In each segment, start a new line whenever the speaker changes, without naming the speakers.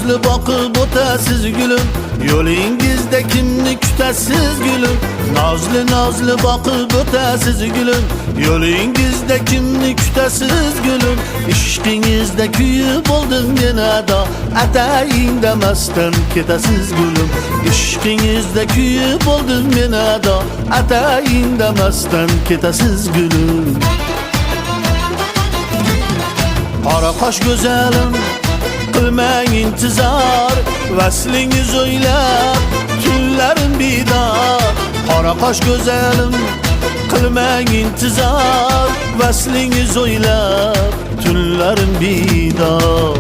nozli boqib o'tasiz gulum, yo'lingizda kimni kutasiz gulum. Nozli boqib o'tasiz gulum, yo'lingizda kimni kutasiz gulum. Ishqingizda kuyib bo'ldim men ado, atayin demasdan ketasiz gulum. Ishqingizda kuyib bo'ldim men ado, atayin demasdan ketasiz gulum. Qora qosh go'zalim, qilmang intizor, vaslingiz o'ylab tunlarim bidor. Qora qosh go'zalim, qilmang intizor, vaslingiz o'ylab tunlarim bidor.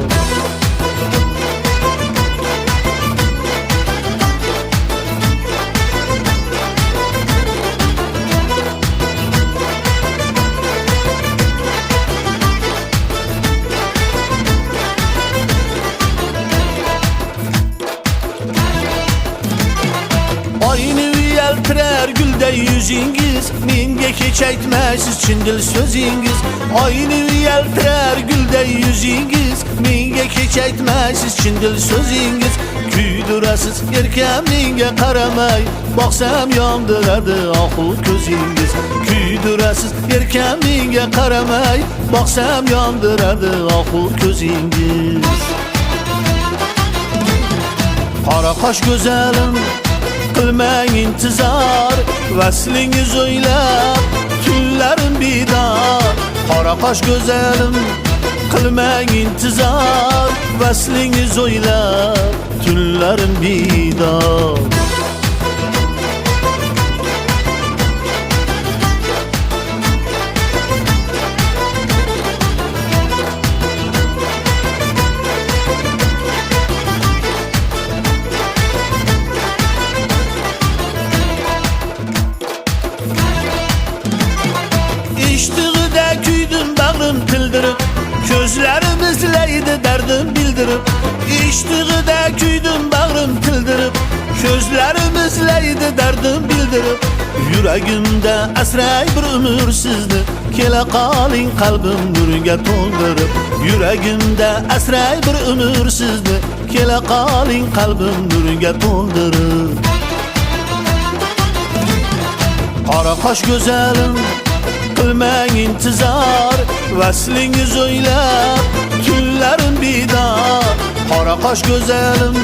Oyni uyaltirar gulday yüzingiz, menga hech aytmaysiz chin dil so'zingiz. Oyni uyaltirar gulday yüzingiz, menga hech aytmaysiz chin dil so'zingiz. Kuydirasiz erkam menga qaramay, boqsam yondiradi oqul ko'zingiz. Kuydirasiz erkam menga qaramay, boqsam yondiradi oqul ko'zingiz. Qora qosh go'zalim, qilmang intizor, vaslingiz o'ylab tunlarim bidor. Qora qosh go'zalim, qilmang intizor, vaslingiz o'ylab tunlarim bidor. İştiğide küydüm bağrım tildirip, gözlerim izleydi derdim bildirip. İştiğide küydüm bağrım tildirip, gözlerim izleydi derdim bildirip. Yüreğimde asray bir ömür sizdi, kele qaling qalbim nurga to'ldirib. Yüreğimde asray bir ömür sizdi, kele qaling qalbim nurga to'ldirib. Qora qosh go'zalim, qilmang intizor, vaslingiz o'ylab tunlarim bidor. Qora qosh go'zalim,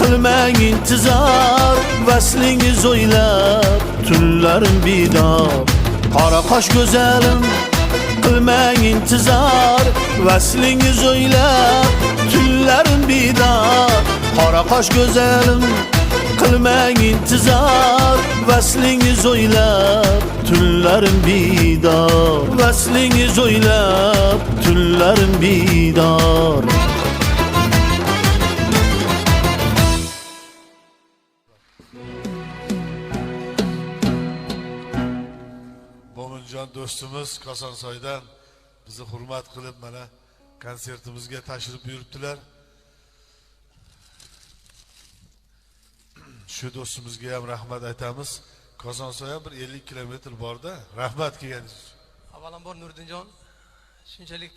qilmang intizor, vaslingiz o'ylab tunlarim bidor. Qora qosh go'zalim, qilmang intizor, vaslingiz o'ylab tunlarim bidor. Qora qosh go'zalim, qilmang intizor, vaslingiz o'ylab tunlarim bidor. Vaslingiz o'ylab tunlarim bidor.
Mo'minjon do'stimiz Kosonsoydan bizni hurmat qilib mana konsertimizga tashrif buyuribdilar. Shu do'stimizga ham rahmat aytamiz. Kosonsoy ham bir 50 kilometr borda. Rahmat kelganingiz uchun.
Avvalambor Nurdinjon, shunchalik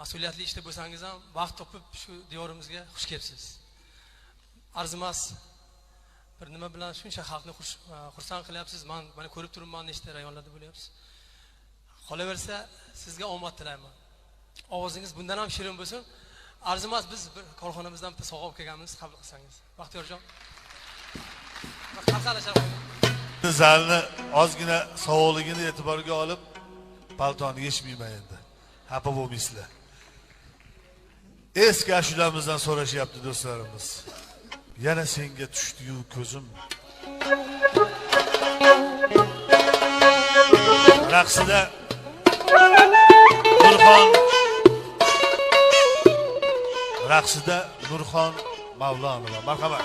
mas'uliyatli ishda bo'lsangiz ham vaqt topib shu diyorimizga xush kelibsiz. Arzimas bir nima bilan shuncha xalqni xursand qilyapsiz. Mana ko'rib turibman nechta rayonlarda bo'lyapsiz. Qolaversa sizga omad tilayman. Ovozingiz bundan ham shirin bo'lsin. Arzimas biz bir korxonamizdan bitta sovg'a olib kelganmiz, qabul qilsangiz. Baxtiyorjon.
Zalni ozgina sovuqligini e'tiborga olib, paltoni yechmayman endi. Xafa bo'lmaysizlar. Eski ashulamizdan so'rashyapti do'stlarimiz. Yana senga tushdi-yu ko'zim. Raqsida Nurxon Mavlonova. Marhamat.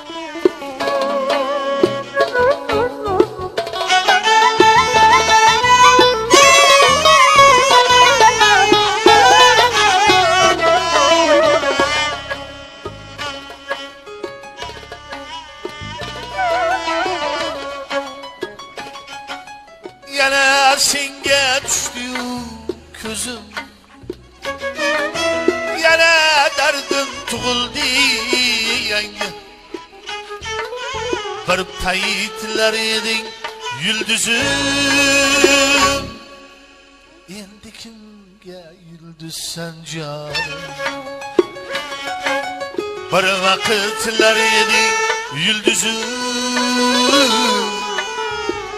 Yana senga tushdi-yu ko'zim, yana dardim tug'ildi Bir paytlar eding yulduzim. Endi kimga yulduzsan canım? Bir vaqtlar eding yulduzim.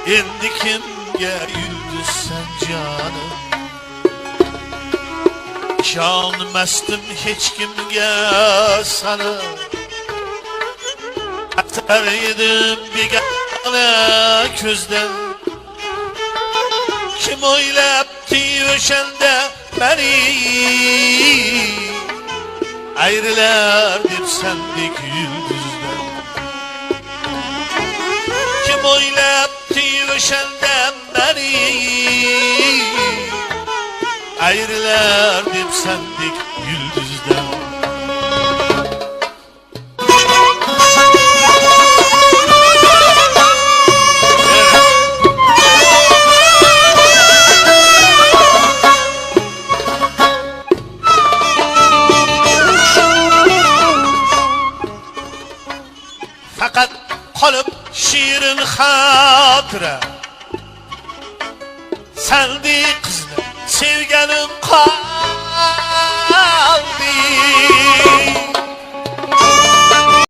Endi kimga yulduzsan canım? İşonmasdim hech kimga sana. Atar edim begona ko'zdan. Kim o'ylabdi o'shanda meni ayrilar deb sendek yulduzdan. Kim o'ylabdi o'shanda meni ayrilar deb sendek yulduzdan. Fakat qolib shirin xotira. Sendek qizni sevganim qoldi.